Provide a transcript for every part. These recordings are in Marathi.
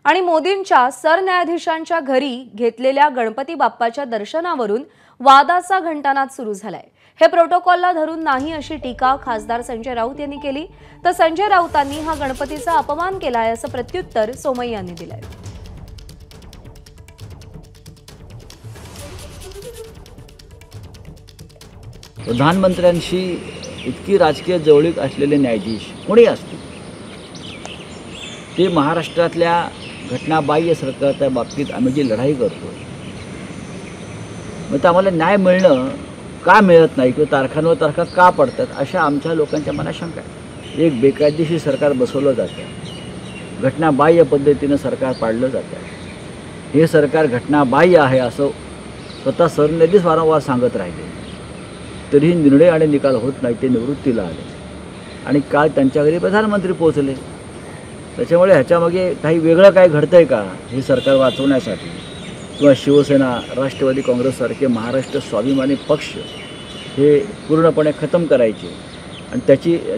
आणि मोदींच्या सरन्यायाधीशांच्या घरी घेतलेल्या गणपती बाप्पाच्या दर्शनावरून वादाचा घंटानाद सुरू झालाय। हे प्रोटोकॉलला धरून नाही अशी टीका खासदार संजय राऊत यांनी केली, तर संजय राऊतांनी हा गणपतीचा अपमान केलाय असं प्रत्युत्तर सोमय्या यांनी दिलंय। प्रधानमंत्र्यांशी इतकी राजकीय जवळीक असलेले न्यायाधीश कोणी असतील ते महाराष्ट्रातल्या घटनाबाह्य सरकारच्या बाबतीत आम्ही जी लढाई करतो, मग आम्हाला न्याय मिळणं का मिळत नाही किंवा तारखांवर तारखा का पडतात अशा आमच्या लोकांच्या मनात शंका आहे। एक बेकायदेशीर सरकार बसवलं जातं, घटनाबाह्य पद्धतीनं सरकार पाडलं जातं। हे सरकार घटनाबाह्य आहे असं स्वतः सरन्यायाधीश वारंवार सांगत राहिले, तरीही निर्णय आणि निकाल होत नाही। ते निवृत्तीला आले आणि काल त्यांच्या घरी प्रधानमंत्री पोहोचले। त्याच्यामुळे ह्याच्यामागे काही वेगळं काय घडतंय का हे सरकार वाचवण्यासाठी किंवा शिवसेना राष्ट्रवादी काँग्रेससारखे महाराष्ट्र स्वाभिमानी पक्ष हे पूर्णपणे खतम करायचे आणि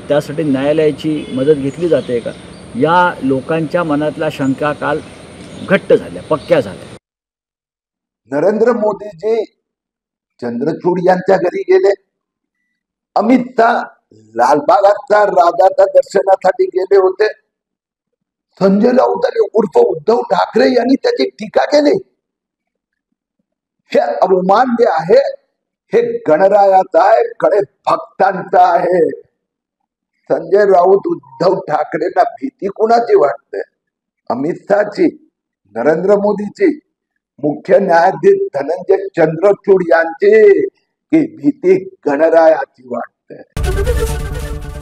त्यासाठी न्यायालयाची मदत घेतली जाते का, या लोकांच्या मनातल्या शंका काल घट्ट झाल्या, पक्क्या झाल्या। नरेंद्र मोदीजी चंद्रचूड यांच्या घरी गेले, अमित शहा लालबागच्या राजाच्या दर्शनासाठी गेले होते, संजय राऊत उर्फ उद्धव ठाकरे यांनी त्याची टीका केली। हे अवमान्य आहे, हे गणरायाचा आहे, कडे भक्तांचा आहे। संजय राऊत उद्धव ठाकरेंना भीती कुणाची वाटते? अमित शहाची, नरेंद्र मोदीची, मुख्य न्यायाधीश धनंजय चंद्रचूड यांची, की भीती गणरायाची वाटते?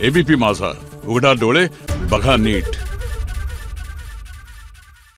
एबीपी माझा, उघडा डोळे बघा नीट।